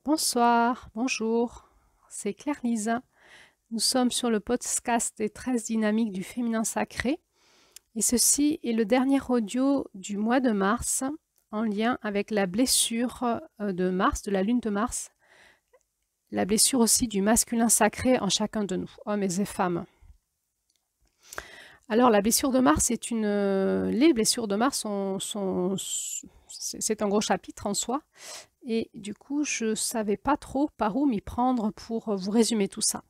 Bonsoir, bonjour, c'est Claire Lisa. Nous sommes sur le podcast des 13 dynamiques du féminin sacré et ceci est le dernier audio du mois de mars en lien avec la blessure de Mars, de la lune de Mars, la blessure aussi du masculin sacré en chacun de nous, hommes et femmes. Alors la blessure de Mars est les blessures de Mars c'est un gros chapitre en soi. Et du coup, je ne savais pas trop par où m'y prendre pour vous résumer tout ça.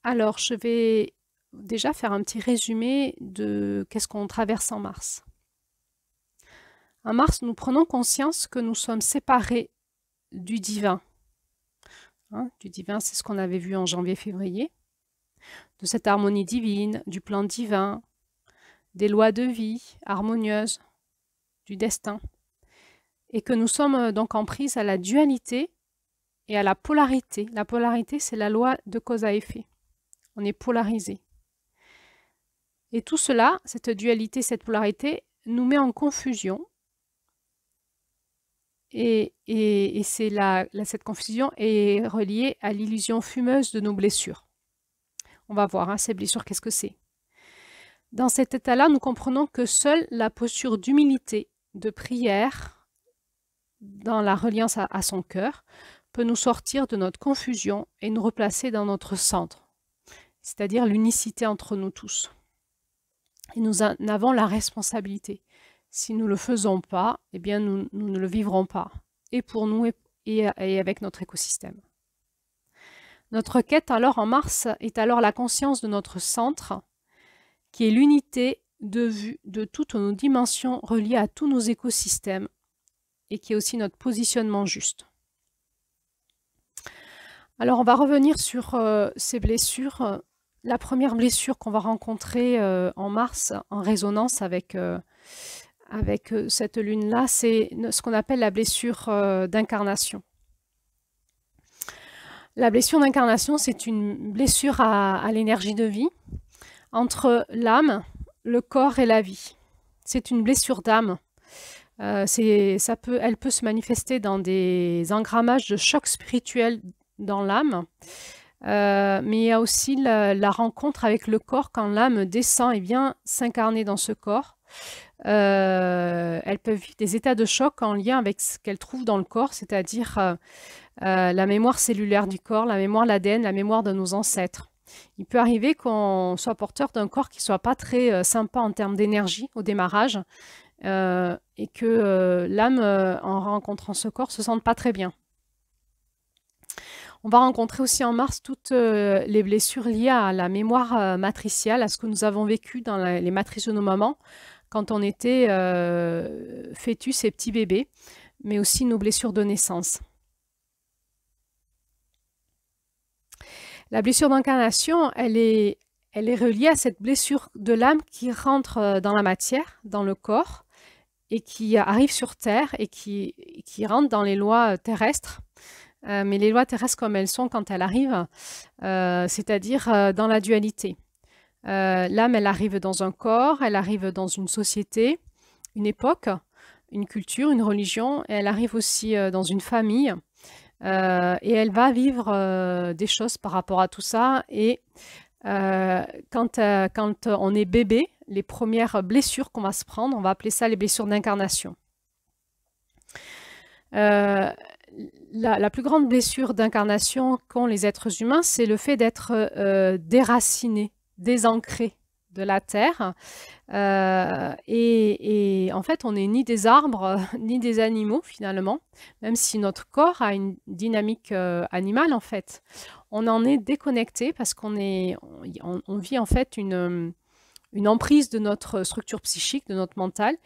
Alors, je vais déjà faire un petit résumé de qu'est-ce qu'on traverse en Mars. En Mars, nous prenons conscience que nous sommes séparés du divin. Du divin, c'est ce qu'on avait vu en janvier-février. De cette harmonie divine, du plan divin, des lois de vie harmonieuses, du destin. Et que nous sommes donc en prise à la dualité et à la polarité. La polarité, c'est la loi de cause à effet. On est polarisé. Et tout cela, cette dualité, cette polarité, nous met en confusion. Et cette confusion est reliée à l'illusion fumeuse de nos blessures. On va voir, ces blessures, qu'est-ce que c'est? Dans cet état-là, nous comprenons que seule la posture d'humilité, de prière, dans la reliance à son cœur, peut nous sortir de notre confusion et nous replacer dans notre centre, c'est-à-dire l'unicité entre nous tous. Et nous en avons la responsabilité. Si nous ne le faisons pas, eh bien nous ne le vivrons pas, et pour nous et avec notre écosystème. Notre quête alors en Mars est alors la conscience de notre centre, qui est l'unité de vue de toutes nos dimensions reliées à tous nos écosystèmes, et qui est aussi notre positionnement juste. Alors on va revenir sur ces blessures. La première blessure qu'on va rencontrer en Mars, en résonance avec cette lune-là, c'est ce qu'on appelle la blessure d'incarnation. La blessure d'incarnation, c'est une blessure à l'énergie de vie entre l'âme, le corps et la vie. C'est une blessure d'âme. Elle peut se manifester dans des engrammages de choc spirituel dans l'âme, mais il y a aussi la rencontre avec le corps quand l'âme descend et vient s'incarner dans ce corps. Elle peut vivre des états de choc en lien avec ce qu'elle trouve dans le corps, c'est-à-dire la mémoire cellulaire du corps, la mémoire de l'ADN, la mémoire de nos ancêtres. Il peut arriver qu'on soit porteur d'un corps qui ne soit pas très sympa en termes d'énergie au démarrage et que l'âme, en rencontrant ce corps, ne se sente pas très bien. On va rencontrer aussi en Mars toutes les blessures liées à la mémoire matricielle, à ce que nous avons vécu dans les matrices de nos mamans quand on était fœtus et petits bébés, mais aussi nos blessures de naissance. La blessure d'incarnation, elle est reliée à cette blessure de l'âme qui rentre dans la matière, dans le corps, et qui arrive sur Terre et qui rentre dans les lois terrestres. Mais les lois terrestres comme elles sont quand elles arrivent, c'est-à-dire dans la dualité. L'âme, elle arrive dans un corps, elle arrive dans une société, une époque, une culture, une religion, et elle arrive aussi dans une famille. Et elle va vivre des choses par rapport à tout ça. Et quand on est bébé, les premières blessures qu'on va se prendre, on va appeler ça les blessures d'incarnation. La plus grande blessure d'incarnation qu'ont les êtres humains, c'est le fait d'être déracinés, désancrés de la Terre. Et en fait, on n'est ni des arbres, ni des animaux, finalement, même si notre corps a une dynamique animale, en fait. On en est déconnecté parce qu'on vit, en fait, une emprise de notre structure psychique, de notre mental,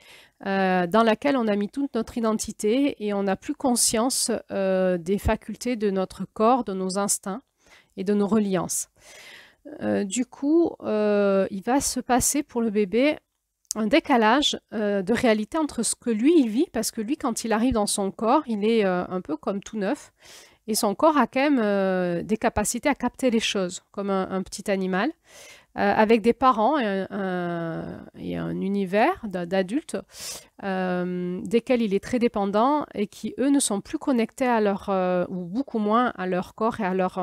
dans laquelle on a mis toute notre identité et on n'a plus conscience des facultés de notre corps, de nos instincts et de nos reliances. Du coup, il va se passer pour le bébé un décalage de réalité entre ce que lui, il vit, parce que lui, quand il arrive dans son corps, il est un peu comme tout neuf, et son corps a quand même des capacités à capter les choses, comme un petit animal. avec des parents et un univers d'adultes desquels il est très dépendant et qui, eux, ne sont plus connectés à leur, ou beaucoup moins à leur corps et à leur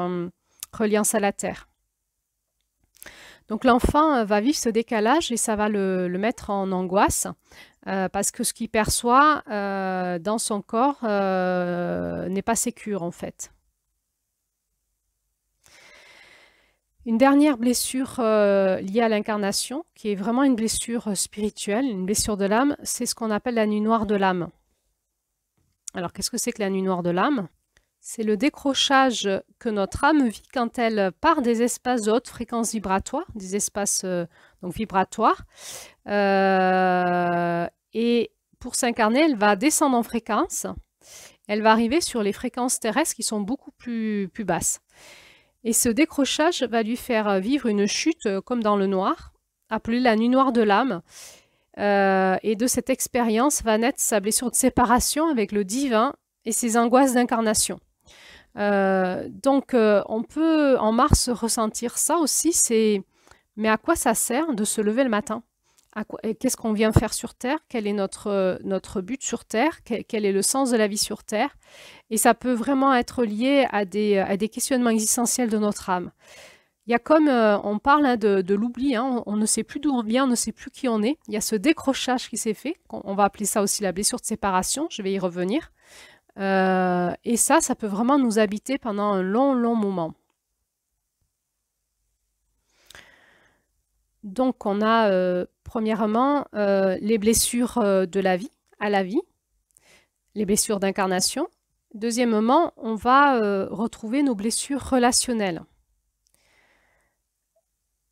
reliance à la terre. Donc l'enfant va vivre ce décalage et ça va le mettre en angoisse parce que ce qu'il perçoit dans son corps n'est pas sécure en fait. Une dernière blessure liée à l'incarnation, qui est vraiment une blessure spirituelle, une blessure de l'âme, c'est ce qu'on appelle la nuit noire de l'âme. Alors, qu'est-ce que c'est que la nuit noire de l'âme? C'est le décrochage que notre âme vit quand elle part des espaces de haute fréquence vibratoire, des espaces donc vibratoires. Et pour s'incarner, elle va descendre en fréquence. Elle va arriver sur les fréquences terrestres qui sont beaucoup plus basses. Et ce décrochage va lui faire vivre une chute comme dans le noir, appelée la nuit noire de l'âme. Et de cette expérience va naître sa blessure de séparation avec le divin et ses angoisses d'incarnation. Donc, on peut en Mars ressentir ça aussi, mais à quoi ça sert de se lever le matin? Qu'est-ce qu'on vient faire sur Terre? Quel est notre but sur Terre? Quel est le sens de la vie sur Terre? Et ça peut vraiment être lié à des questionnements existentiels de notre âme. Il y a comme, on parle de l'oubli, on ne sait plus d'où on vient, on ne sait plus qui on est. Il y a ce décrochage qui s'est fait, on va appeler ça aussi la blessure de séparation, je vais y revenir. Et ça peut vraiment nous habiter pendant un long, long moment. Donc, on a premièrement les blessures de la vie, à la vie, les blessures d'incarnation. Deuxièmement, on va retrouver nos blessures relationnelles.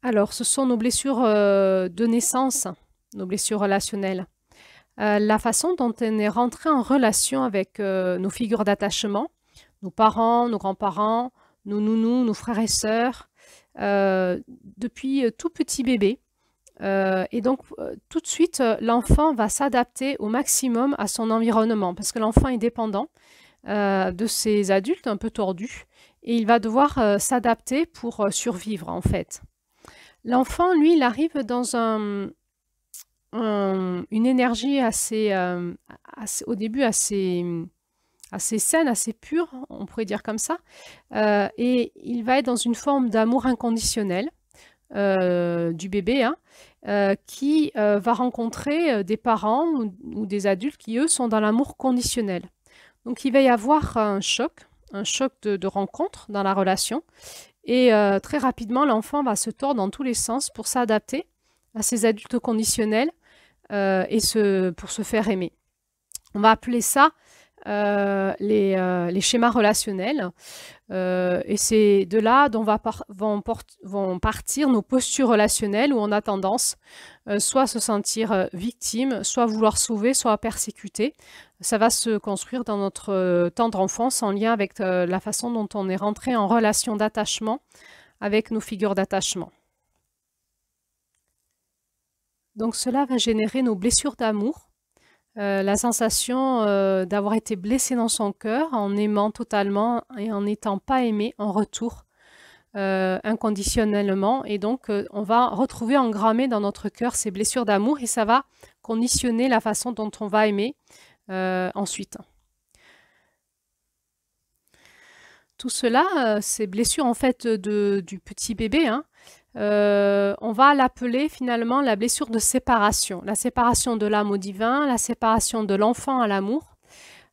Alors, ce sont nos blessures de naissance, nos blessures relationnelles. La façon dont on est rentré en relation avec nos figures d'attachement, nos parents, nos grands-parents, nos nounous, nos frères et sœurs, depuis tout petit bébé. Et donc, tout de suite, l'enfant va s'adapter au maximum à son environnement parce que l'enfant est dépendant de ses adultes un peu tordus et il va devoir s'adapter pour survivre en fait. L'enfant, lui, il arrive dans une énergie au début assez saine, assez pure, on pourrait dire comme ça, et il va être dans une forme d'amour inconditionnel du bébé, qui va rencontrer des parents ou des adultes qui, eux, sont dans l'amour conditionnel. Donc, il va y avoir un choc de rencontre dans la relation. Et très rapidement, l'enfant va se tordre dans tous les sens pour s'adapter à ces adultes conditionnels et pour se faire aimer. On va appeler ça les schémas relationnels. Et c'est de là dont vont partir nos postures relationnelles où on a tendance soit à se sentir victime, soit à vouloir sauver, soit à persécuter. Ça va se construire dans notre tendre enfance en lien avec la façon dont on est rentré en relation d'attachement avec nos figures d'attachement. Donc cela va générer nos blessures d'amour, la sensation d'avoir été blessé dans son cœur en aimant totalement et en n'étant pas aimé en retour inconditionnellement. Et donc, on va retrouver engrammé dans notre cœur ces blessures d'amour et ça va conditionner la façon dont on va aimer ensuite. Tout cela, ces blessures en fait du petit bébé, on va l'appeler finalement la blessure de séparation. La séparation de l'âme au divin, la séparation de l'enfant à l'amour.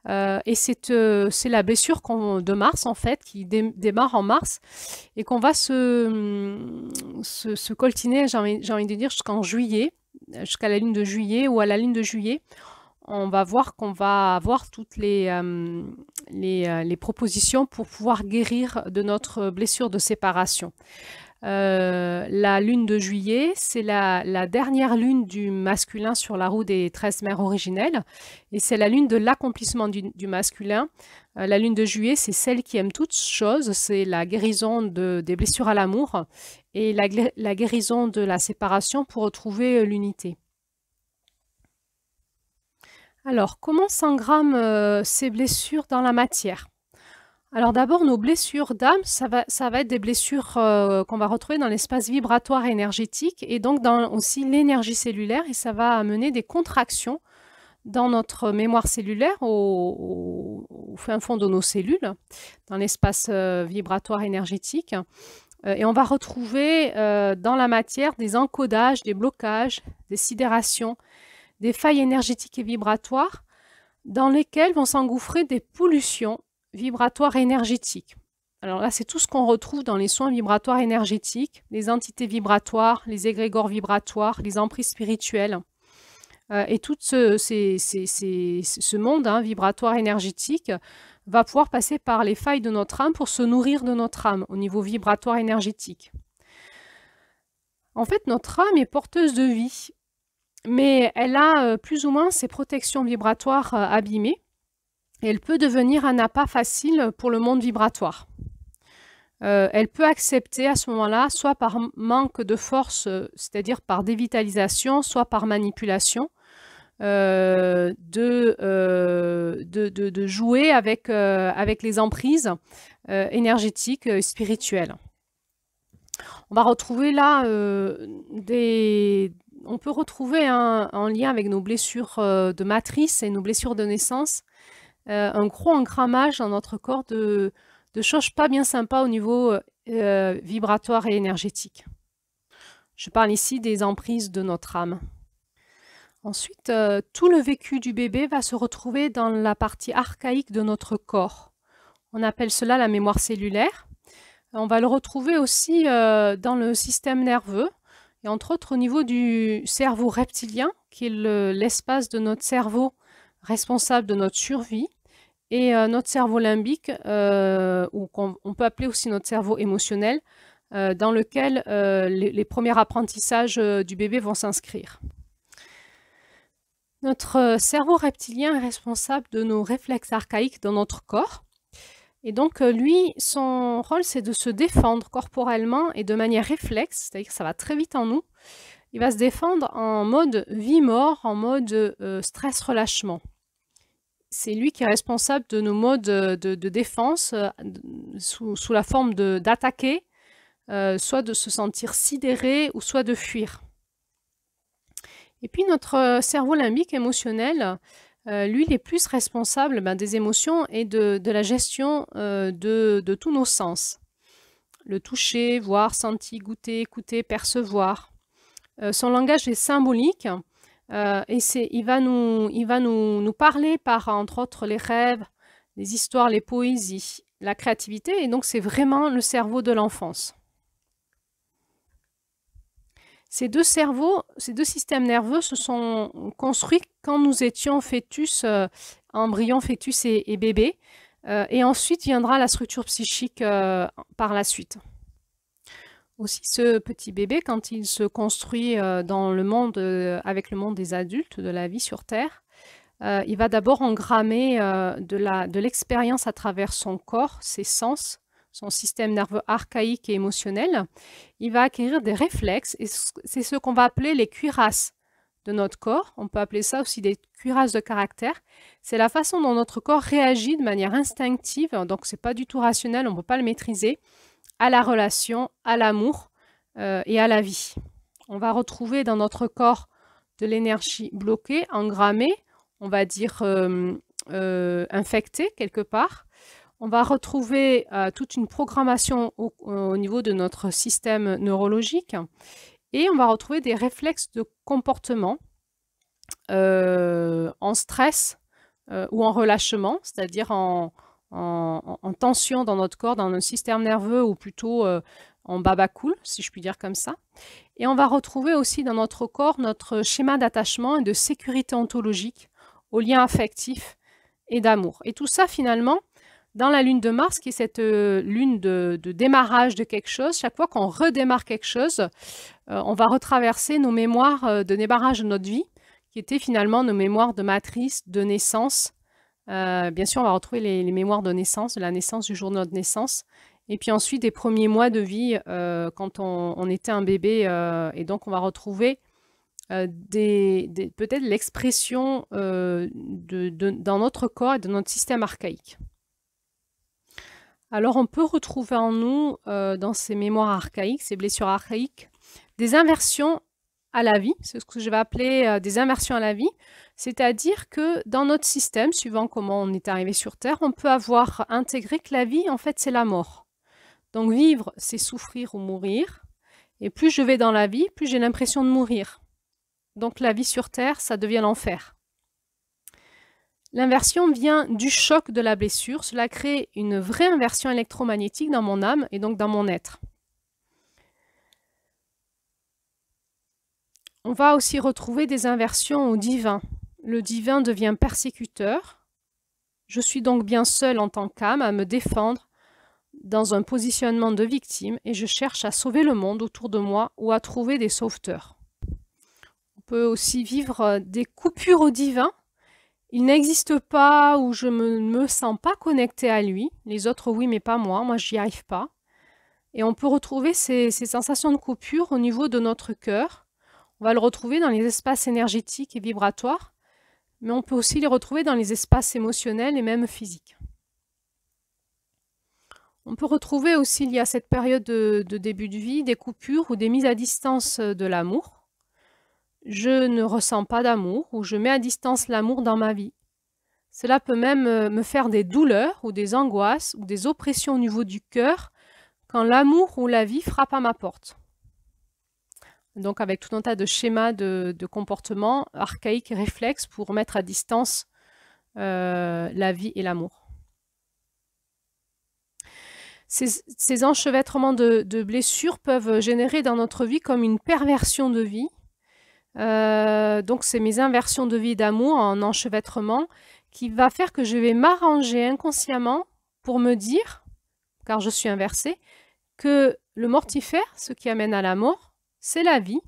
Et c'est la blessure de Mars en fait, qui démarre en Mars et qu'on va se coltiner, j'ai envie de dire, jusqu'en juillet, jusqu'à la lune de juillet ou à la lune de juillet. On va voir qu'on va avoir toutes les propositions pour pouvoir guérir de notre blessure de séparation. La lune de juillet, c'est la dernière lune du masculin sur la roue des 13 mères originelles et c'est la lune de l'accomplissement du masculin. La lune de juillet, c'est celle qui aime toutes choses, c'est la guérison des blessures à l'amour et la guérison de la séparation pour retrouver l'unité. Alors, comment s'engramment ces blessures dans la matière? Alors d'abord, nos blessures d'âme, ça va être des blessures qu'on va retrouver dans l'espace vibratoire et énergétique et donc dans aussi l'énergie cellulaire et ça va amener des contractions dans notre mémoire cellulaire au fin fond de nos cellules, dans l'espace vibratoire énergétique. Et on va retrouver dans la matière des encodages, des blocages, des sidérations, des failles énergétiques et vibratoires dans lesquelles vont s'engouffrer des pollutions vibratoires et énergétiques. Alors là, c'est tout ce qu'on retrouve dans les soins vibratoires énergétiques, les entités vibratoires, les égrégores vibratoires, les emprises spirituelles. Et tout ce monde vibratoire énergétique va pouvoir passer par les failles de notre âme pour se nourrir de notre âme au niveau vibratoire énergétique. En fait, notre âme est porteuse de vie, mais elle a plus ou moins ses protections vibratoires abîmées et elle peut devenir un appât facile pour le monde vibratoire. Elle peut accepter à ce moment-là, soit par manque de force, c'est-à-dire par dévitalisation, soit par manipulation, de jouer avec les emprises énergétiques spirituelles. On va retrouver là on peut retrouver en lien avec nos blessures de matrice et nos blessures de naissance un gros engrammage dans notre corps de choses pas bien sympas au niveau vibratoire et énergétique. Je parle ici des emprises de notre âme. Ensuite, tout le vécu du bébé va se retrouver dans la partie archaïque de notre corps. On appelle cela la mémoire cellulaire. On va le retrouver aussi dans le système nerveux, et entre autres au niveau du cerveau reptilien, qui est l'espace de notre cerveau responsable de notre survie, et notre cerveau limbique, ou on peut appeler aussi notre cerveau émotionnel, dans lequel les premiers apprentissages du bébé vont s'inscrire. Notre cerveau reptilien est responsable de nos réflexes archaïques dans notre corps. Et donc, lui, son rôle, c'est de se défendre corporellement et de manière réflexe, c'est-à-dire que ça va très vite en nous. Il va se défendre en mode vie-mort, en mode stress-relâchement. C'est lui qui est responsable de nos modes de défense sous la forme d'attaquer, soit de se sentir sidéré ou soit de fuir. Et puis notre cerveau limbique émotionnel, lui, il est plus responsable des émotions et de la gestion de tous nos sens. Le toucher, voir, sentir, goûter, écouter, percevoir. Son langage est symbolique et il va nous parler par, entre autres, les rêves, les histoires, les poésies, la créativité. Et donc, c'est vraiment le cerveau de l'enfance. Ces deux systèmes nerveux se sont construits quand nous étions fœtus, embryons, fœtus et bébés. Et ensuite viendra la structure psychique par la suite. Aussi, ce petit bébé, quand il se construit dans le monde, avec le monde des adultes, de la vie sur Terre, il va d'abord engrammer de l'expérience à travers son corps, ses sens, son système nerveux archaïque et émotionnel. Il va acquérir des réflexes, et c'est ce qu'on va appeler les cuirasses de notre corps. On peut appeler ça aussi des cuirasses de caractère. C'est la façon dont notre corps réagit de manière instinctive, donc c'est pas du tout rationnel, on ne peut pas le maîtriser, à la relation, à l'amour et à la vie. On va retrouver dans notre corps de l'énergie bloquée, engrammée, on va dire infectée quelque part. On va retrouver toute une programmation au niveau de notre système neurologique et on va retrouver des réflexes de comportement en stress ou en relâchement, c'est-à-dire en tension dans notre corps, dans notre système nerveux ou plutôt en baba cool, si je puis dire comme ça. Et on va retrouver aussi dans notre corps notre schéma d'attachement et de sécurité ontologique aux liens affectifs et d'amour. Et tout ça finalement, dans la lune de Mars, qui est cette lune de démarrage de quelque chose, chaque fois qu'on redémarre quelque chose, on va retraverser nos mémoires de démarrage de notre vie, qui étaient finalement nos mémoires de matrice, de naissance. Bien sûr, on va retrouver les mémoires de naissance, de la naissance, du jour de notre naissance, et puis ensuite des premiers mois de vie quand on était un bébé, et donc on va retrouver peut-être l'expression dans notre corps et de notre système archaïque. Alors on peut retrouver en nous, dans ces mémoires archaïques, ces blessures archaïques, des inversions à la vie. C'est ce que je vais appeler, des inversions à la vie. C'est-à-dire que dans notre système, suivant comment on est arrivé sur terre, on peut avoir intégré que la vie, en fait, c'est la mort. Donc vivre, c'est souffrir ou mourir. Et plus je vais dans la vie, plus j'ai l'impression de mourir. Donc la vie sur terre, ça devient l'enfer. L'inversion vient du choc de la blessure. Cela crée une vraie inversion électromagnétique dans mon âme et donc dans mon être. On va aussi retrouver des inversions au divin. Le divin devient persécuteur. Je suis donc bien seule en tant qu'âme à me défendre dans un positionnement de victime et je cherche à sauver le monde autour de moi ou à trouver des sauveteurs. On peut aussi vivre des coupures au divin. Il n'existe pas ou je ne me sens pas connectée à lui. Les autres, oui, mais pas moi. Moi, j'y arrive pas. Et on peut retrouver ces sensations de coupure au niveau de notre cœur. On va le retrouver dans les espaces énergétiques et vibratoires, mais on peut aussi les retrouver dans les espaces émotionnels et même physiques. On peut retrouver aussi, il y a cette période de début de vie, des coupures ou des mises à distance de l'amour. Je ne ressens pas d'amour ou je mets à distance l'amour dans ma vie. Cela peut même me faire des douleurs ou des angoisses ou des oppressions au niveau du cœur quand l'amour ou la vie frappe à ma porte. Donc avec tout un tas de schémas de comportement archaïques et réflexes pour mettre à distance la vie et l'amour. Ces enchevêtrements de blessures peuvent générer dans notre vie comme une perversion de vie. Donc c'est mes inversions de vie et d'amour en enchevêtrement qui va faire que je vais m'arranger inconsciemment pour me dire, car je suis inversée, que le mortifère, ce qui amène à la mort, c'est la vie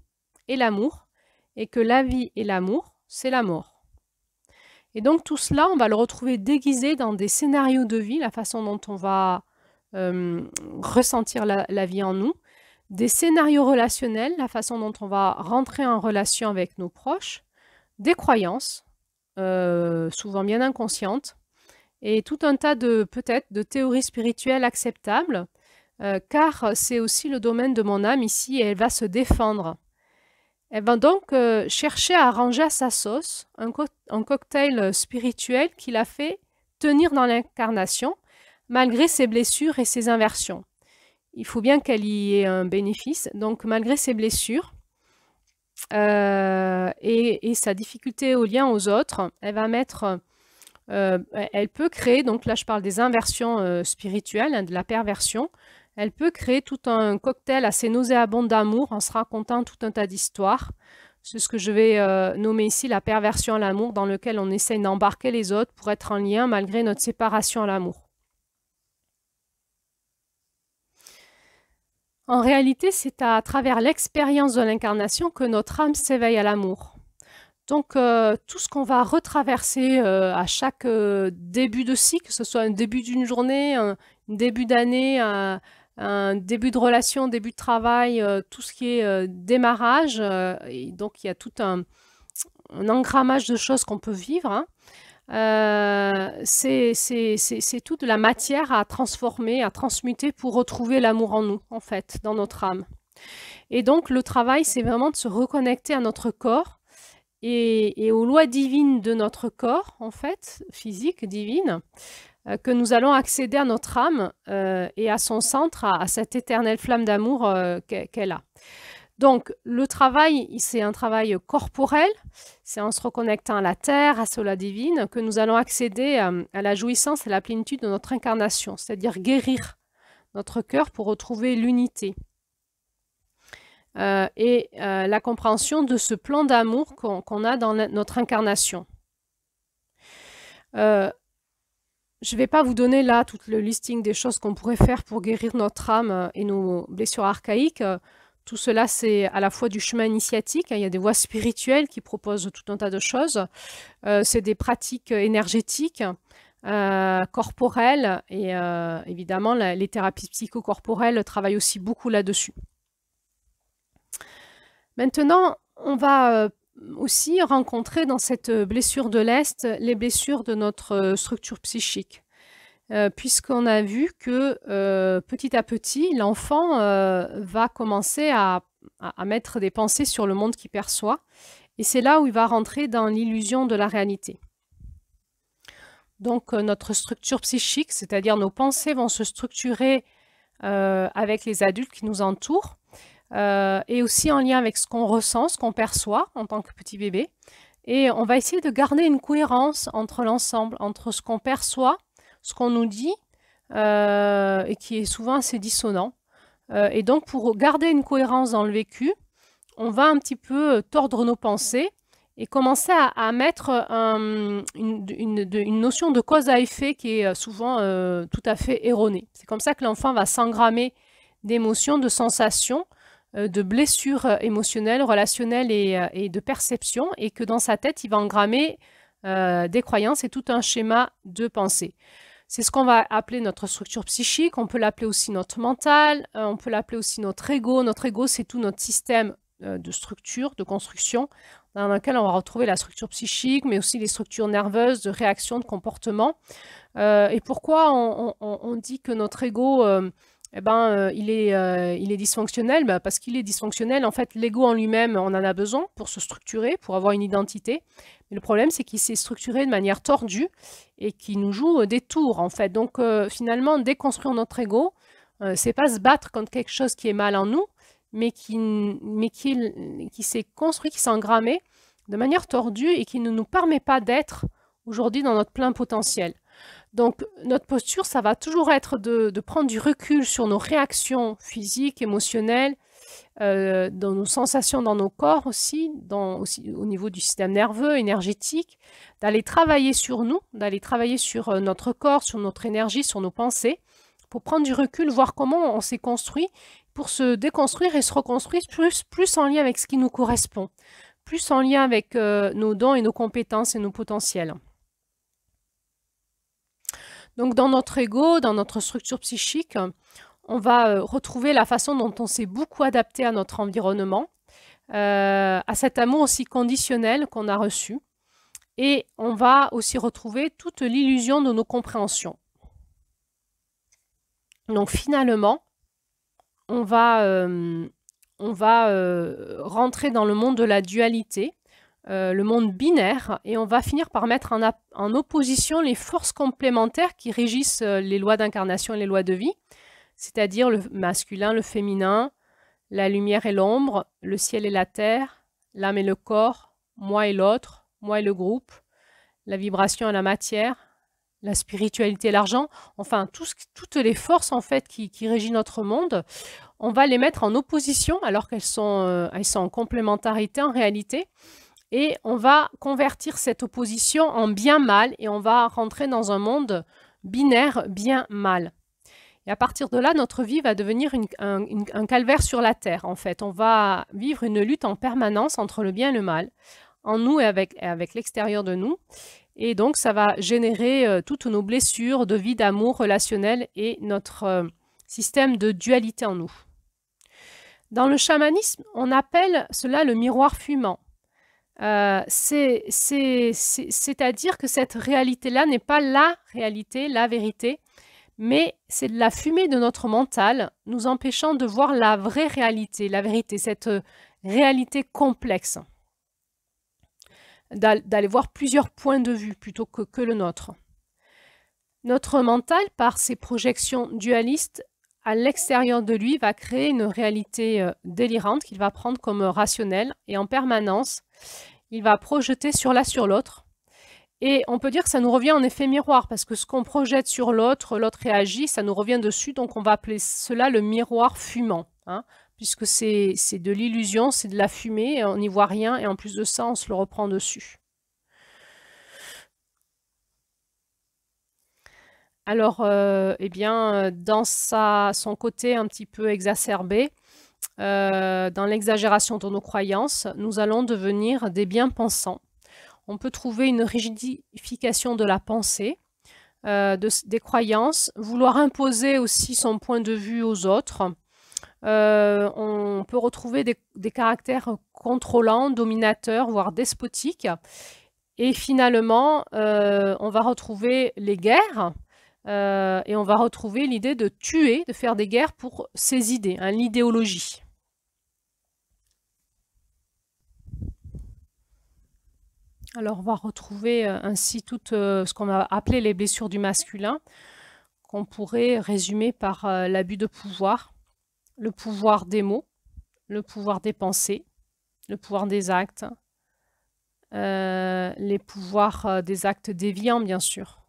et l'amour, et que la vie et l'amour, c'est la mort. Et donc tout cela, on va le retrouver déguisé dans des scénarios de vie, la façon dont on va ressentir la vie en nous, des scénarios relationnels, la façon dont on va rentrer en relation avec nos proches, des croyances, souvent bien inconscientes, et tout un tas peut-être de théories spirituelles acceptables, car c'est aussi le domaine de mon âme ici et elle va se défendre. Elle va donc chercher à arranger à sa sauce un cocktail spirituel qui l'a fait tenir dans l'incarnation malgré ses blessures et ses inversions. Il faut bien qu'elle y ait un bénéfice, donc malgré ses blessures et sa difficulté au lien aux autres, elle va mettre... elle peut créer, donc là je parle des inversions spirituelles, hein, de la perversion, elle peut créer tout un cocktail assez nauséabond d'amour en se racontant tout un tas d'histoires. C'est ce que je vais nommer ici la perversion à l'amour, dans lequel on essaye d'embarquer les autres pour être en lien malgré notre séparation à l'amour. En réalité, c'est à travers l'expérience de l'incarnation que notre âme s'éveille à l'amour. Donc, tout ce qu'on va retraverser à chaque début de cycle, que ce soit un début d'une journée, un début d'année, un début de relation, début de travail, tout ce qui est démarrage, et donc il y a tout un engrammage de choses qu'on peut vivre, hein. C'est toute la matière à transformer, à transmuter pour retrouver l'amour en nous, en fait, dans notre âme. Et donc, le travail, c'est vraiment de se reconnecter à notre corps et aux lois divines de notre corps, en fait, physique, divine, que nous allons accéder à notre âme et à son centre, à cette éternelle flamme d'amour qu'elle a. Donc, le travail, c'est un travail corporel, c'est en se reconnectant à la terre, à cela divine, que nous allons accéder à la jouissance et à la plénitude de notre incarnation, c'est-à-dire guérir notre cœur pour retrouver l'unité. Et la compréhension de ce plan d'amour qu'on a dans notre incarnation. Je ne vais pas vous donner là tout le listing des choses qu'on pourrait faire pour guérir notre âme et nos blessures archaïques. Tout cela, c'est à la fois du chemin initiatique, hein, il y a des voies spirituelles qui proposent tout un tas de choses. C'est des pratiques énergétiques, corporelles, et évidemment, les thérapies psychocorporelles travaillent aussi beaucoup là-dessus. Maintenant, on va aussi rencontrer dans cette blessure de l'Est les blessures de notre structure psychique. puisqu'on a vu que petit à petit, l'enfant va commencer à mettre des pensées sur le monde qu'il perçoit. Et c'est là où il va rentrer dans l'illusion de la réalité. Donc, notre structure psychique, c'est-à-dire nos pensées vont se structurer avec les adultes qui nous entourent et aussi en lien avec ce qu'on ressent, ce qu'on perçoit en tant que petit bébé. Et on va essayer de garder une cohérence entre l'ensemble, entre ce qu'on perçoit, ce qu'on nous dit, et qui est souvent assez dissonant. Et donc, pour garder une cohérence dans le vécu, on va un petit peu tordre nos pensées et commencer à mettre une notion de cause à effet qui est souvent tout à fait erronée. C'est comme ça que l'enfant va s'engrammer d'émotions, de sensations, de blessures émotionnelles, relationnelles et de perceptions, et que dans sa tête, il va engrammer des croyances et tout un schéma de pensée. C'est ce qu'on va appeler notre structure psychique, on peut l'appeler aussi notre mental, on peut l'appeler aussi notre ego. Notre ego, c'est tout notre système de structure, de construction, dans lequel on va retrouver la structure psychique, mais aussi les structures nerveuses, de réaction, de comportement. Et pourquoi on dit que notre ego, il est dysfonctionnel? Parce qu'il est dysfonctionnel. En fait, l'ego en lui-même, on en a besoin pour se structurer, pour avoir une identité. Mais le problème, c'est qu'il s'est structuré de manière tordue et qu'il nous joue des tours, en fait. Donc, finalement, déconstruire notre ego, c'est pas se battre contre quelque chose qui est mal en nous, mais qui s'est construit, qui s'est engrammé de manière tordue et qui ne nous permet pas d'être aujourd'hui dans notre plein potentiel. Donc, notre posture, ça va toujours être de prendre du recul sur nos réactions physiques, émotionnelles, dans nos sensations dans nos corps aussi, aussi au niveau du système nerveux, énergétique, d'aller travailler sur nous, d'aller travailler sur notre corps, sur notre énergie, sur nos pensées, pour prendre du recul, voir comment on s'est construit, pour se déconstruire et se reconstruire plus en lien avec ce qui nous correspond, plus en lien avec nos dons et nos compétences et nos potentiels. Donc dans notre ego, dans notre structure psychique, on va retrouver la façon dont on s'est beaucoup adapté à notre environnement, à cet amour aussi conditionnel qu'on a reçu. Et on va aussi retrouver toute l'illusion de nos compréhensions. Donc finalement, on va rentrer dans le monde de la dualité, le monde binaire, et on va finir par mettre en opposition les forces complémentaires qui régissent les lois d'incarnation et les lois de vie, c'est-à-dire le masculin, le féminin, la lumière et l'ombre, le ciel et la terre, l'âme et le corps, moi et l'autre, moi et le groupe, la vibration et la matière, la spiritualité et l'argent, enfin toutes les forces en fait qui régissent notre monde, on va les mettre en opposition alors qu'elles sont en complémentarité en réalité, et on va convertir cette opposition en bien-mal et on va rentrer dans un monde binaire bien-mal. Et à partir de là, notre vie va devenir un calvaire sur la terre en fait. On va vivre une lutte en permanence entre le bien et le mal, en nous et avec l'extérieur de nous. Et donc, ça va générer toutes nos blessures de vie, d'amour relationnel et notre système de dualité en nous. Dans le chamanisme, on appelle cela le miroir fumant. C'est-à-dire que cette réalité-là n'est pas la réalité, la vérité, mais c'est de la fumée de notre mental, nous empêchant de voir la vraie réalité, la vérité, cette réalité complexe. D'aller voir plusieurs points de vue plutôt que le nôtre. Notre mental, par ses projections dualistes à l'extérieur de lui, va créer une réalité délirante qu'il va prendre comme rationnelle et en permanence, il va projeter sur l'un sur l'autre. Et on peut dire que ça nous revient en effet miroir parce que ce qu'on projette sur l'autre, l'autre réagit, ça nous revient dessus, donc on va appeler cela le miroir fumant. Hein, puisque c'est de l'illusion, c'est de la fumée, on n'y voit rien, et en plus de ça, on se le reprend dessus. Alors, dans son côté un petit peu exacerbé, dans l'exagération de nos croyances, nous allons devenir des bien-pensants. On peut trouver une rigidification de la pensée, des croyances, vouloir imposer aussi son point de vue aux autres. On peut retrouver des caractères contrôlants, dominateurs, voire despotiques. Et finalement, on va retrouver les guerres, et on va retrouver l'idée de tuer, de faire des guerres pour ses idées, hein, l'idéologie. Alors on va retrouver ainsi tout ce qu'on a appelé les blessures du masculin, qu'on pourrait résumer par l'abus de pouvoir, le pouvoir des mots, le pouvoir des pensées, le pouvoir des actes, les pouvoirs des actes déviants, bien sûr,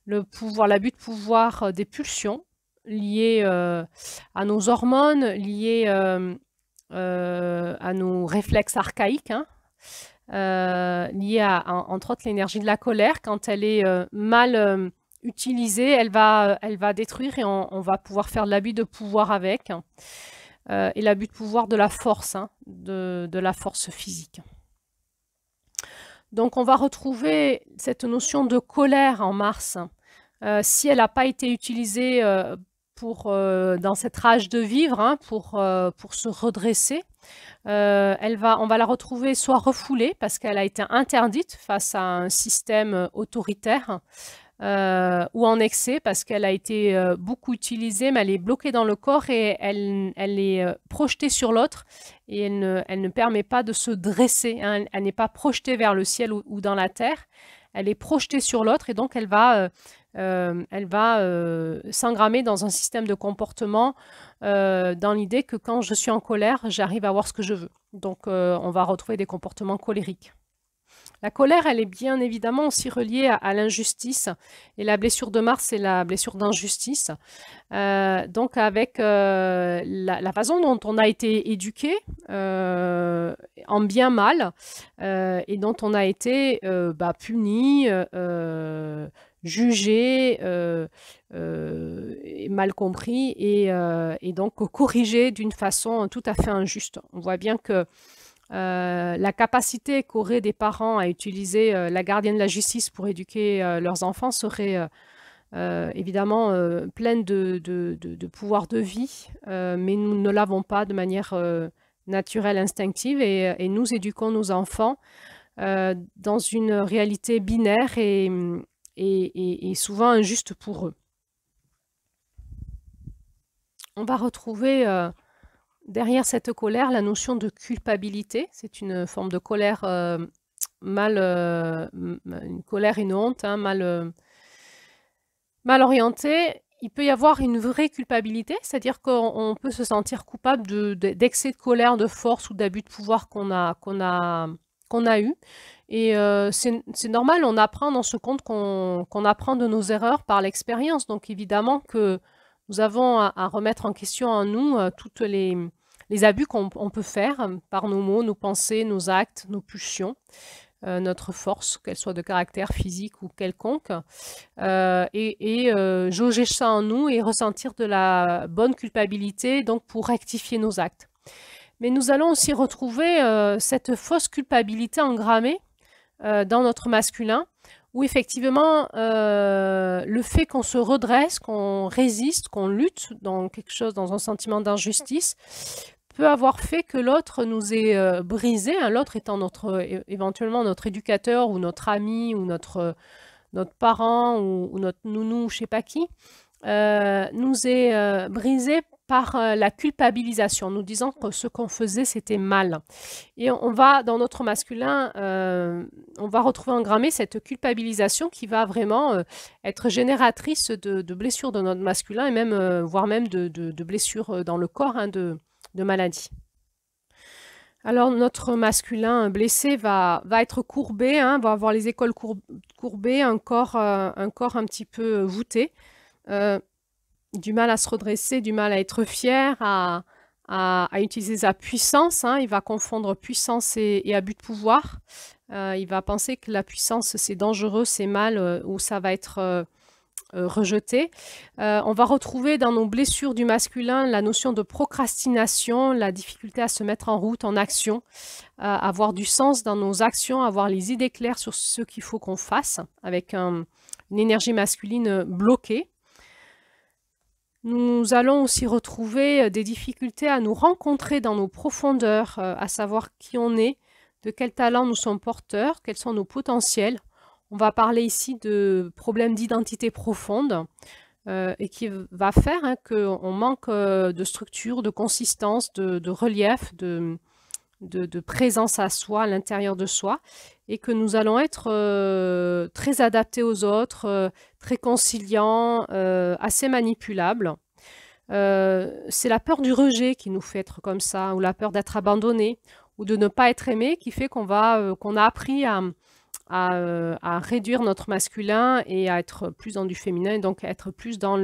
l'abus de pouvoir des pulsions liées à nos hormones, liées à nos réflexes archaïques, hein, liées entre autres, l'énergie de la colère. Quand elle est mal utilisée, elle va détruire et on va pouvoir faire de l'abus de pouvoir avec. Et l'abus de pouvoir de la force, hein, de la force physique. Donc on va retrouver cette notion de colère en Mars. Si elle n'a pas été utilisée dans cette rage de vivre, hein, pour se redresser, on va la retrouver soit refoulée parce qu'elle a été interdite face à un système autoritaire, ou en excès parce qu'elle a été beaucoup utilisée, mais elle est bloquée dans le corps et elle est projetée sur l'autre et elle ne permet pas de se dresser, hein. Elle n'est pas projetée vers le ciel ou dans la terre, elle est projetée sur l'autre et donc elle va s'engrammer dans un système de comportement dans l'idée que quand je suis en colère, j'arrive à avoir ce que je veux. Donc on va retrouver des comportements colériques. La colère, elle est bien évidemment aussi reliée à l'injustice. Et la blessure de Mars, c'est la blessure d'injustice. Donc avec la façon dont on a été éduqué, en bien mal, et dont on a été puni, jugé, mal compris, et donc corrigé d'une façon tout à fait injuste. On voit bien que la capacité qu'auraient des parents à utiliser la gardienne de la justice pour éduquer leurs enfants serait évidemment pleine de pouvoir de vie, mais nous ne l'avons pas de manière naturelle, instinctive, et nous éduquons nos enfants dans une réalité binaire et souvent injuste pour eux. On va retrouver derrière cette colère, la notion de culpabilité, c'est une forme de colère une colère et une honte, hein, mal orientée. Il peut y avoir une vraie culpabilité, c'est-à-dire qu'on peut se sentir coupable d'excès de colère, de force ou d'abus de pouvoir qu'on a eu. Et c'est normal, on apprend dans ce conte qu'on apprend de nos erreurs par l'expérience. Donc évidemment que nous avons à remettre en question en nous toutes les abus qu'on peut faire par nos mots, nos pensées, nos actes, nos pulsions, notre force, qu'elle soit de caractère physique ou quelconque, jauger ça en nous et ressentir de la bonne culpabilité donc pour rectifier nos actes. Mais nous allons aussi retrouver cette fausse culpabilité engrammée dans notre masculin, où effectivement le fait qu'on se redresse, qu'on résiste, qu'on lutte dans quelque chose, dans un sentiment d'injustice, peut avoir fait que l'autre nous ait brisé, hein, l'autre étant éventuellement notre éducateur ou notre ami ou notre parent ou notre nounou, je ne sais pas qui, nous ait brisé par la culpabilisation, nous disant que ce qu'on faisait, c'était mal. Et on va, dans notre masculin, on va retrouver engrammé cette culpabilisation qui va vraiment être génératrice de blessures de notre masculin et même, voire même de blessures dans le corps, hein, de maladies. Alors notre masculin blessé va être courbé, hein, va avoir les épaules courbées, un corps un petit peu voûté, du mal à se redresser, du mal à être fier, à utiliser sa puissance, hein. Il va confondre puissance et abus de pouvoir. Il va penser que la puissance, c'est dangereux, c'est mal, ou ça va être rejeté. On va retrouver dans nos blessures du masculin la notion de procrastination, la difficulté à se mettre en route, en action, avoir du sens dans nos actions, avoir les idées claires sur ce qu'il faut qu'on fasse, avec une énergie masculine bloquée. Nous allons aussi retrouver des difficultés à nous rencontrer dans nos profondeurs, à savoir qui on est, de quels talents nous sommes porteurs, quels sont nos potentiels. On va parler ici de problèmes d'identité profonde et qui va faire qu'on manque de structure, de consistance, de relief, de présence à soi, à l'intérieur de soi, et que nous allons être très adaptés aux autres, très conciliants, assez manipulables. C'est la peur du rejet qui nous fait être comme ça, ou la peur d'être abandonné, ou de ne pas être aimé, qui fait qu'on a appris à réduire notre masculin et à être plus dans du féminin, et donc à être plus dans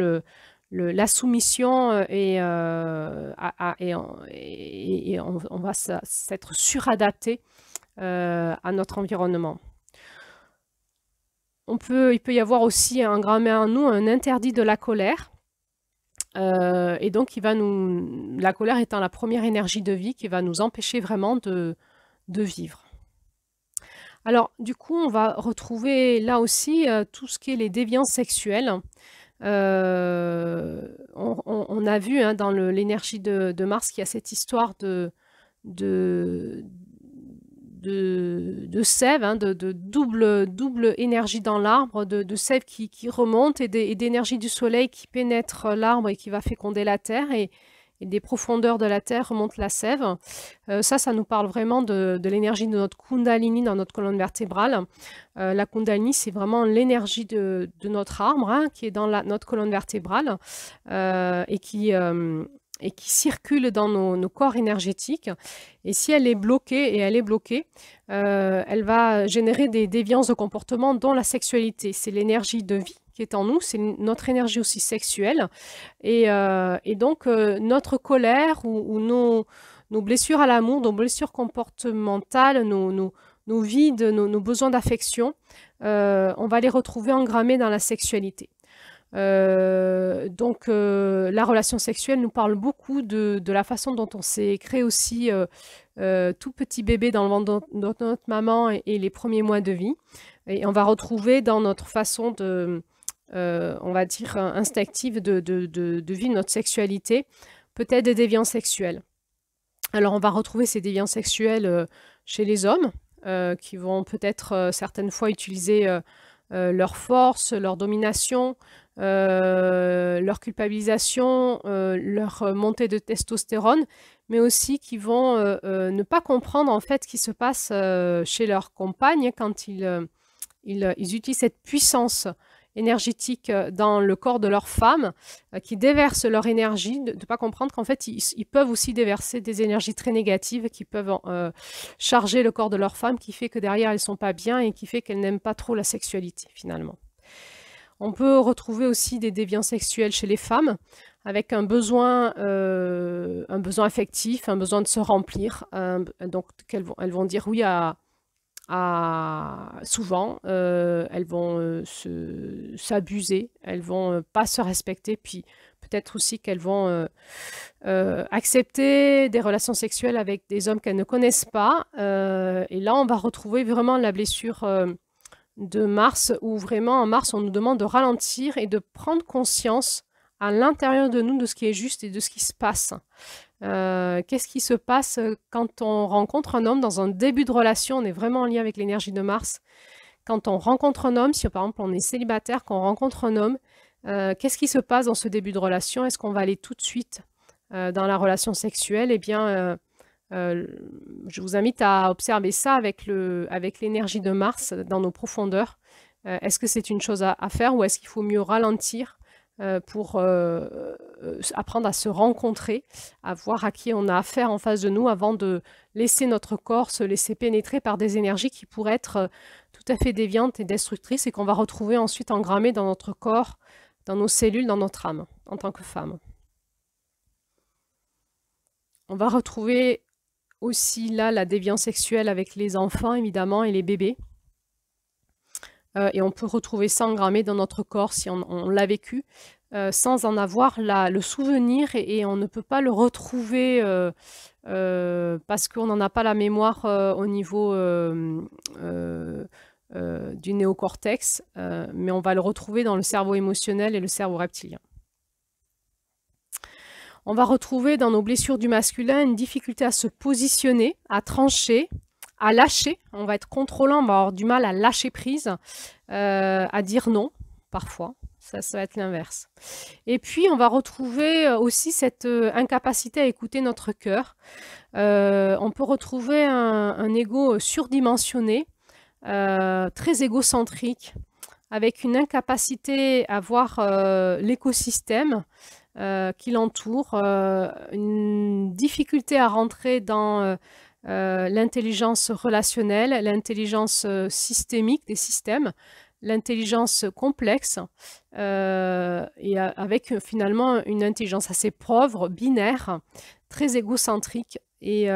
la soumission et on va s'être suradapté à notre environnement. Il peut y avoir aussi engrammé en nous un interdit de la colère. Et donc, la colère étant la première énergie de vie qui va nous empêcher vraiment de vivre. Alors, du coup, on va retrouver là aussi tout ce qui est les déviances sexuelles. On a vu dans l'énergie de Mars qu'il y a cette histoire de sève, de double énergie dans l'arbre, de sève qui remonte et d'énergie du soleil qui pénètre l'arbre et qui va féconder la terre. Et des profondeurs de la terre remonte la sève. Ça nous parle vraiment de l'énergie de notre Kundalini dans notre colonne vertébrale. La Kundalini, c'est vraiment l'énergie de notre arbre qui est dans notre colonne vertébrale et qui circule dans nos corps énergétiques. Et si elle est bloquée, elle va générer des déviances de comportement, dont la sexualité. C'est l'énergie de vie qui est en nous, c'est notre énergie aussi sexuelle. Et donc, notre colère ou nos blessures à l'amour, nos blessures comportementales, nos vides, nos besoins d'affection, on va les retrouver engrammés dans la sexualité. Donc, la relation sexuelle nous parle beaucoup de la façon dont on s'est créé aussi tout petit bébé dans le ventre de notre maman et les premiers mois de vie. Et on va retrouver dans notre façon on va dire, instinctive de vivre notre sexualité, peut-être des déviances sexuelles. Alors, on va retrouver ces déviances sexuelles chez les hommes, qui vont peut-être certaines fois utiliser leur force, leur domination, leur culpabilisation, leur montée de testostérone, mais aussi qui vont ne pas comprendre en fait ce qui se passe chez leur compagne quand ils utilisent cette puissance énergétique dans le corps de leur femme, qui déversent leur énergie, de ne pas comprendre qu'en fait, ils peuvent aussi déverser des énergies très négatives qui peuvent charger le corps de leur femme, qui fait que derrière, elles ne sont pas bien et qui fait qu'elles n'aiment pas trop la sexualité, finalement. On peut retrouver aussi des déviances sexuelles chez les femmes, avec un besoin affectif, un besoin de se remplir. Donc, elles vont dire oui souvent, elles vont s'abuser, elles vont pas se respecter, puis peut-être aussi qu'elles vont accepter des relations sexuelles avec des hommes qu'elles ne connaissent pas. Et là, on va retrouver vraiment la blessure de Mars, où vraiment en Mars, on nous demande de ralentir et de prendre conscience à l'intérieur de nous de ce qui est juste et de ce qui se passe. Qu'est-ce qui se passe quand on rencontre un homme dans un début de relation? On est vraiment en lien avec l'énergie de Mars. Quand on rencontre un homme, si par exemple on est célibataire, quand on rencontre un homme, qu'est-ce qui se passe dans ce début de relation? Est-ce qu'on va aller tout de suite dans la relation sexuelle? Eh bien, je vous invite à observer ça avec l'énergie de Mars dans nos profondeurs. Est-ce que c'est une chose à faire ou est-ce qu'il faut mieux ralentir pour apprendre à se rencontrer, à voir à qui on a affaire en face de nous avant de laisser notre corps se laisser pénétrer par des énergies qui pourraient être tout à fait déviantes et destructrices et qu'on va retrouver ensuite engrammées dans notre corps, dans nos cellules, dans notre âme, en tant que femme. On va retrouver aussi là la déviance sexuelle avec les enfants, évidemment, et les bébés. Et on peut retrouver ça engrammé dans notre corps si on l'a vécu, sans en avoir le souvenir et on ne peut pas le retrouver parce qu'on n'en a pas la mémoire au niveau du néocortex, mais on va le retrouver dans le cerveau émotionnel et le cerveau reptilien. On va retrouver dans nos blessures du masculin une difficulté à se positionner, à trancher, à lâcher, on va être contrôlant, on va avoir du mal à lâcher prise, à dire non, parfois. Ça va être l'inverse. Et puis, on va retrouver aussi cette incapacité à écouter notre cœur. On peut retrouver un ego surdimensionné, très égocentrique, avec une incapacité à voir l'écosystème qui l'entoure, une difficulté à rentrer dans l'intelligence relationnelle, l'intelligence systémique des systèmes, l'intelligence complexe, et avec finalement une intelligence assez pauvre, binaire, très égocentrique et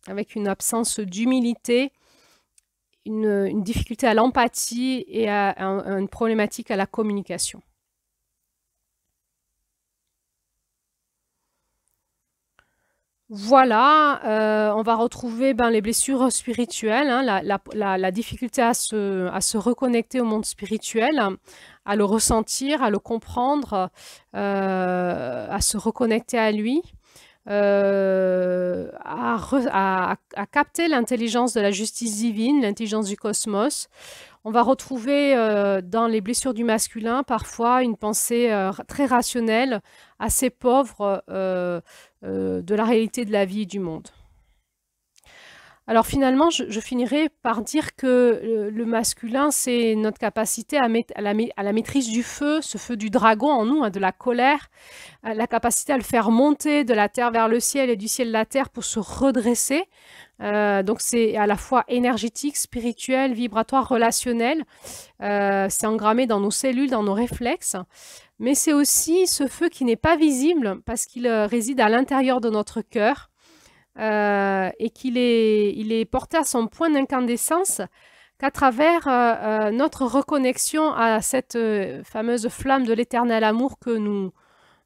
avec une absence d'humilité, une difficulté à l'empathie et à une problématique à la communication. Voilà, on va retrouver les blessures spirituelles, hein, la difficulté à se reconnecter au monde spirituel, à le ressentir, à le comprendre, à se reconnecter à lui, à capter l'intelligence de la justice divine, l'intelligence du cosmos. On va retrouver dans les blessures du masculin parfois une pensée très rationnelle, assez pauvre de la réalité de la vie et du monde. Alors finalement, je finirai par dire que le masculin, c'est notre capacité à la maîtrise du feu, ce feu du dragon en nous, hein, de la colère, la capacité à le faire monter de la terre vers le ciel et du ciel à la terre pour se redresser. Donc c'est à la fois énergétique, spirituel, vibratoire, relationnel. C'est engrammé dans nos cellules, dans nos réflexes. Mais c'est aussi ce feu qui n'est pas visible parce qu'il réside à l'intérieur de notre cœur et qu'il est porté à son point d'incandescence qu'à travers notre reconnexion à cette fameuse flamme de l'éternel amour que nous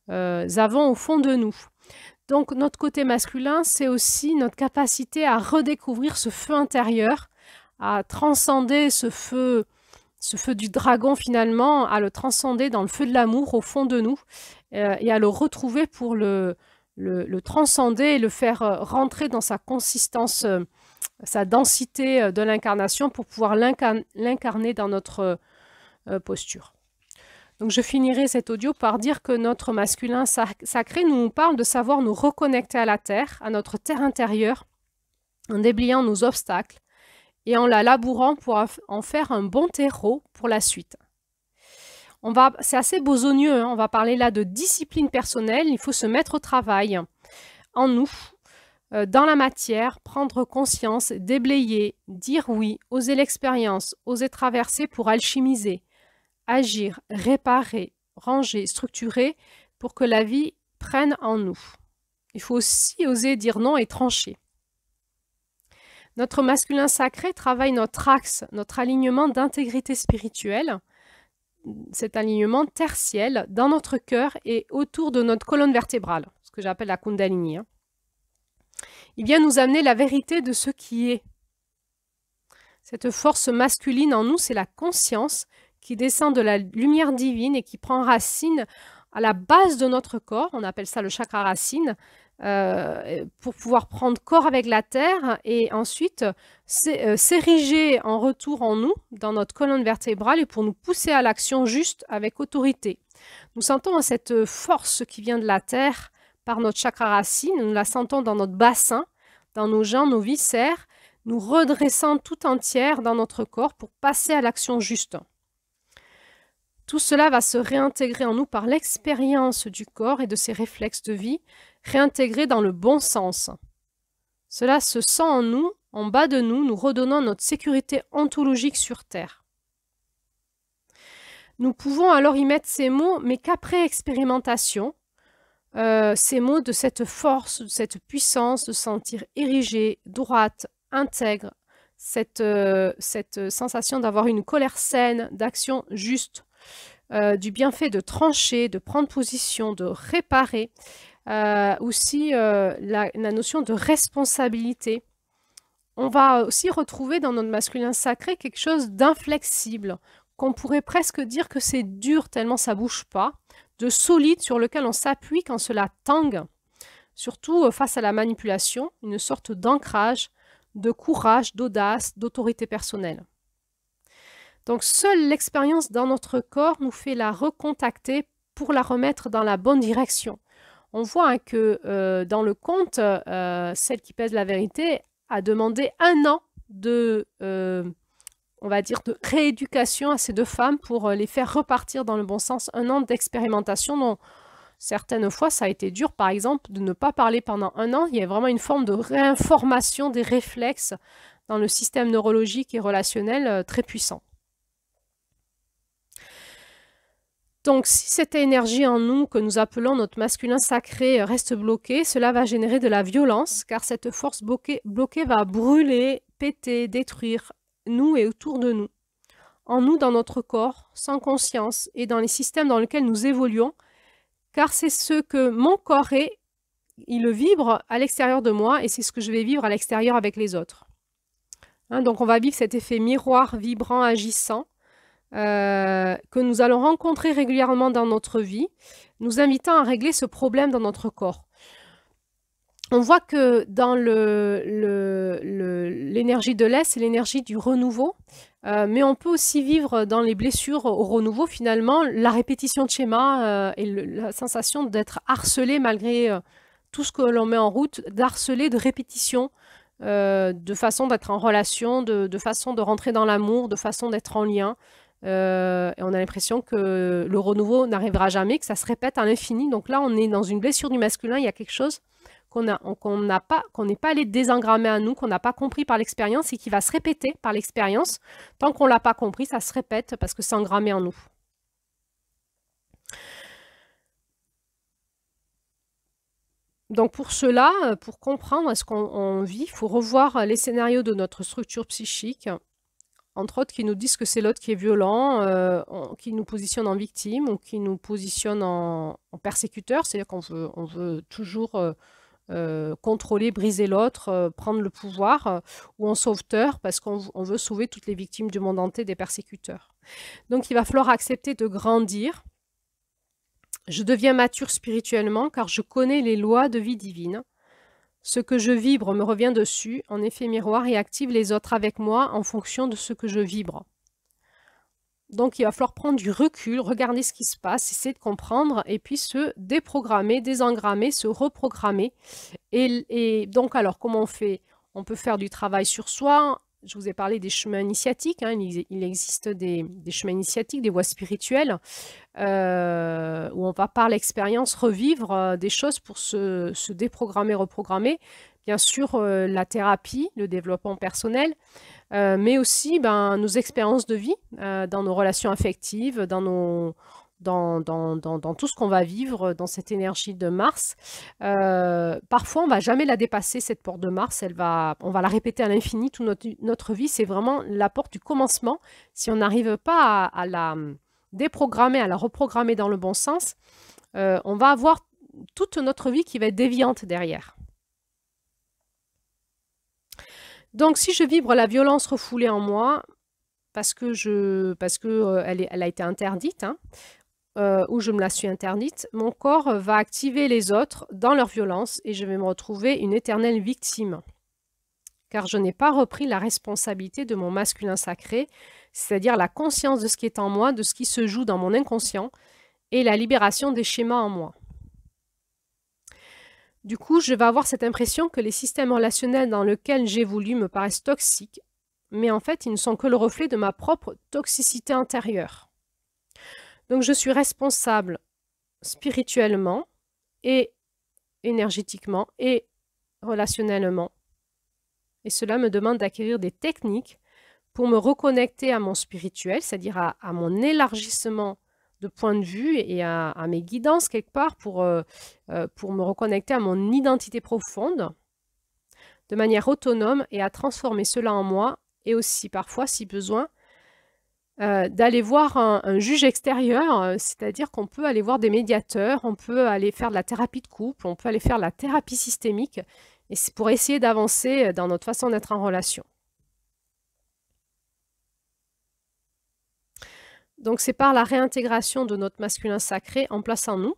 avons au fond de nous. Donc notre côté masculin, c'est aussi notre capacité à redécouvrir ce feu intérieur, à transcender ce feu du dragon finalement, à le transcender dans le feu de l'amour au fond de nous et à le retrouver pour le transcender et le faire rentrer dans sa consistance, sa densité de l'incarnation pour pouvoir l'incarner dans notre posture. Donc je finirai cet audio par dire que notre masculin sacré nous parle de savoir nous reconnecter à la terre, à notre terre intérieure, en déblayant nos obstacles et en la labourant pour en faire un bon terreau pour la suite. C'est assez besogneux, hein, on va parler là de discipline personnelle, il faut se mettre au travail en nous, dans la matière, prendre conscience, déblayer, dire oui, oser l'expérience, oser traverser pour alchimiser, agir, réparer, ranger, structurer pour que la vie prenne en nous. Il faut aussi oser dire non et trancher. Notre masculin sacré travaille notre axe, notre alignement d'intégrité spirituelle, cet alignement tertiel dans notre cœur et autour de notre colonne vertébrale, ce que j'appelle la Kundalini. Il vient nous amener la vérité de ce qui est. Cette force masculine en nous, c'est la conscience qui descend de la lumière divine et qui prend racine à la base de notre corps, on appelle ça le chakra racine, pour pouvoir prendre corps avec la terre et ensuite s'ériger en retour en nous, dans notre colonne vertébrale et pour nous pousser à l'action juste avec autorité. Nous sentons cette force qui vient de la terre par notre chakra racine, nous la sentons dans notre bassin, dans nos jambes, nos viscères, nous redressant tout entière dans notre corps pour passer à l'action juste. Tout cela va se réintégrer en nous par l'expérience du corps et de ses réflexes de vie, réintégrés dans le bon sens. Cela se sent en nous, en bas de nous, nous redonnant notre sécurité ontologique sur Terre. Nous pouvons alors y mettre ces mots, mais qu'après expérimentation, ces mots de cette force, de cette puissance, de sentir érigée, droite, intègre, cette sensation d'avoir une colère saine, d'action juste, du bienfait de trancher, de prendre position, de réparer, aussi la notion de responsabilité. On va aussi retrouver dans notre masculin sacré quelque chose d'inflexible, qu'on pourrait presque dire que c'est dur tellement ça ne bouge pas. de solide sur lequel on s'appuie quand cela tangue, surtout face à la manipulation, une sorte d'ancrage, de courage, d'audace, d'autorité personnelle. Donc, seule l'expérience dans notre corps nous fait la recontacter pour la remettre dans la bonne direction. On voit hein, que dans le conte, celle qui pèse la vérité a demandé 1 an de, on va dire, de rééducation à ces 2 femmes pour les faire repartir dans le bon sens. 1 an d'expérimentation dont certaines fois, ça a été dur, par exemple, de ne pas parler pendant 1 an. Il y a vraiment une forme de réinformation des réflexes dans le système neurologique et relationnel très puissant. Donc, si cette énergie en nous, que nous appelons notre masculin sacré, reste bloquée, cela va générer de la violence, car cette force bloquée va brûler, péter, détruire nous et autour de nous. En nous, dans notre corps, sans conscience, et dans les systèmes dans lesquels nous évoluons, car c'est ce que mon corps est, il le vibre à l'extérieur de moi, et c'est ce que je vais vivre à l'extérieur avec les autres. Hein, donc, on va vivre cet effet miroir, vibrant, agissant, que nous allons rencontrer régulièrement dans notre vie, nous invitant à régler ce problème dans notre corps. On voit que dans l'énergie de l'air, c'est l'énergie du renouveau, mais on peut aussi vivre dans les blessures au renouveau, finalement, la répétition de schémas et la sensation d'être harcelé malgré tout ce que l'on met en route, d'harceler de répétition, de façon d'être en relation, de façon de rentrer dans l'amour, de façon d'être en lien. Et on a l'impression que le renouveau n'arrivera jamais, que ça se répète à l'infini. Donc là, on est dans une blessure du masculin, il y a quelque chose qu'on n'est pas allé désengrammer à nous, qu'on n'a pas compris par l'expérience et qui va se répéter par l'expérience. Tant qu'on ne l'a pas compris, ça se répète parce que c'est engrammé en nous. Donc pour cela, pour comprendre ce qu'on vit, il faut revoir les scénarios de notre structure psychique, entre autres qui nous disent que c'est l'autre qui est violent, qui nous positionne en victime ou qui nous positionne en persécuteur, c'est-à-dire qu'on veut toujours contrôler, briser l'autre, prendre le pouvoir, ou en sauveteur, parce qu'on veut sauver toutes les victimes du monde entier des persécuteurs. Donc il va falloir accepter de grandir. Je deviens mature spirituellement car je connais les lois de vie divine. Ce que je vibre me revient dessus, en effet miroir, et active les autres avec moi en fonction de ce que je vibre. Donc, il va falloir prendre du recul, regarder ce qui se passe, essayer de comprendre, et puis se déprogrammer, désengrammer, se reprogrammer. Et donc, alors, comment on fait? On peut faire du travail sur soi. Je vous ai parlé des chemins initiatiques. Hein. Il existe des chemins initiatiques, des voies spirituelles, où on va par l'expérience revivre des choses pour se déprogrammer, reprogrammer. Bien sûr, la thérapie, le développement personnel, mais aussi nos expériences de vie, dans nos relations affectives, dans tout ce qu'on va vivre dans cette énergie de Mars. Parfois, on ne va jamais la dépasser, cette porte de Mars. On va la répéter à l'infini toute notre vie. C'est vraiment la porte du commencement. Si on n'arrive pas à la déprogrammer, à la reprogrammer dans le bon sens, on va avoir toute notre vie qui va être déviante derrière. Donc, si je vibre la violence refoulée en moi, parce que elle a été interdite, hein, ou je me la suis interdite, mon corps va activer les autres dans leur violence et je vais me retrouver une éternelle victime. Car je n'ai pas repris la responsabilité de mon masculin sacré, c'est-à-dire la conscience de ce qui est en moi, de ce qui se joue dans mon inconscient et la libération des schémas en moi. Du coup, je vais avoir cette impression que les systèmes relationnels dans lesquels j'évolue me paraissent toxiques, mais en fait, ils ne sont que le reflet de ma propre toxicité intérieure. Donc, je suis responsable spirituellement et énergétiquement et relationnellement. Et cela me demande d'acquérir des techniques pour me reconnecter à mon spirituel, c'est-à-dire à mon élargissement de point de vue et à mes guidances quelque part pour me reconnecter à mon identité profonde de manière autonome et à transformer cela en moi et aussi parfois, si besoin, d'aller voir un juge extérieur, c'est-à-dire qu'on peut aller voir des médiateurs, on peut aller faire de la thérapie de couple, on peut aller faire de la thérapie systémique et c'est pour essayer d'avancer dans notre façon d'être en relation. Donc c'est par la réintégration de notre masculin sacré en place en nous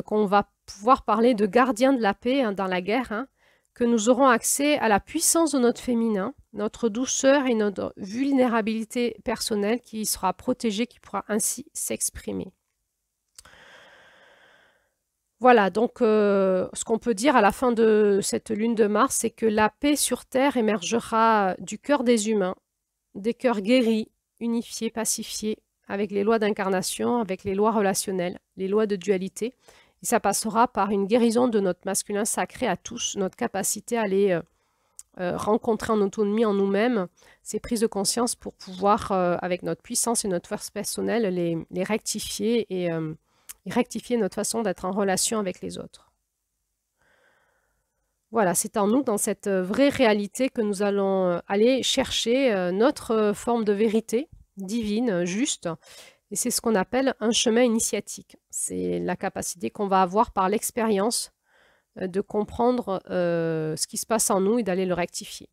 qu'on va pouvoir parler de gardien de la paix dans la guerre, hein, que nous aurons accès à la puissance de notre féminin, notre douceur et notre vulnérabilité personnelle qui sera protégée, qui pourra ainsi s'exprimer. Voilà, donc ce qu'on peut dire à la fin de cette lune de Mars, c'est que la paix sur Terre émergera du cœur des humains, des cœurs guéris, unifiés, pacifiés, avec les lois d'incarnation, avec les lois relationnelles, les lois de dualité. Et ça passera par une guérison de notre masculin sacré à tous, notre capacité à aller rencontrer en autonomie en nous-mêmes ces prises de conscience pour pouvoir, avec notre puissance et notre force personnelle, les rectifier et rectifier notre façon d'être en relation avec les autres. Voilà, c'est en nous, dans cette vraie réalité, que nous allons aller chercher notre forme de vérité divine, juste, et c'est ce qu'on appelle un chemin initiatique. C'est la capacité qu'on va avoir par l'expérience de comprendre ce qui se passe en nous et d'aller le rectifier.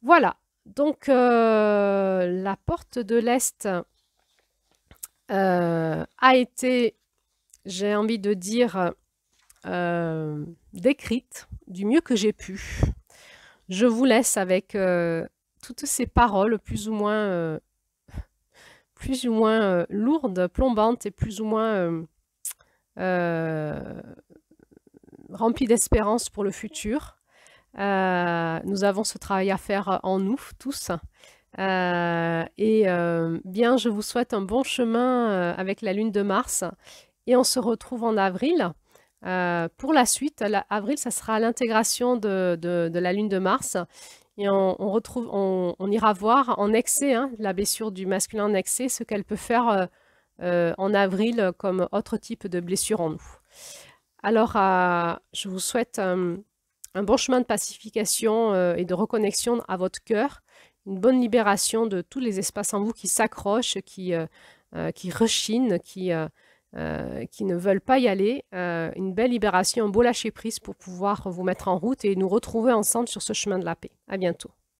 Voilà, donc la porte de l'Est a été, j'ai envie de dire, décrite du mieux que j'ai pu. Je vous laisse avec toutes ces paroles plus ou moins lourdes, plombantes et plus ou moins remplies d'espérance pour le futur. Nous avons ce travail à faire en nous tous. Bien, je vous souhaite un bon chemin avec la lune de Mars et on se retrouve en avril. Pour la suite, avril, ça sera l'intégration de la lune de Mars et on ira voir en excès, hein, la blessure du masculin en excès, ce qu'elle peut faire en avril comme autre type de blessure en nous. Alors, je vous souhaite un bon chemin de pacification et de reconnexion à votre cœur, une bonne libération de tous les espaces en vous qui s'accrochent, qui rechinent, qui ne veulent pas y aller, une belle libération, un beau lâcher-prise pour pouvoir vous mettre en route et nous retrouver ensemble sur ce chemin de la paix. À bientôt.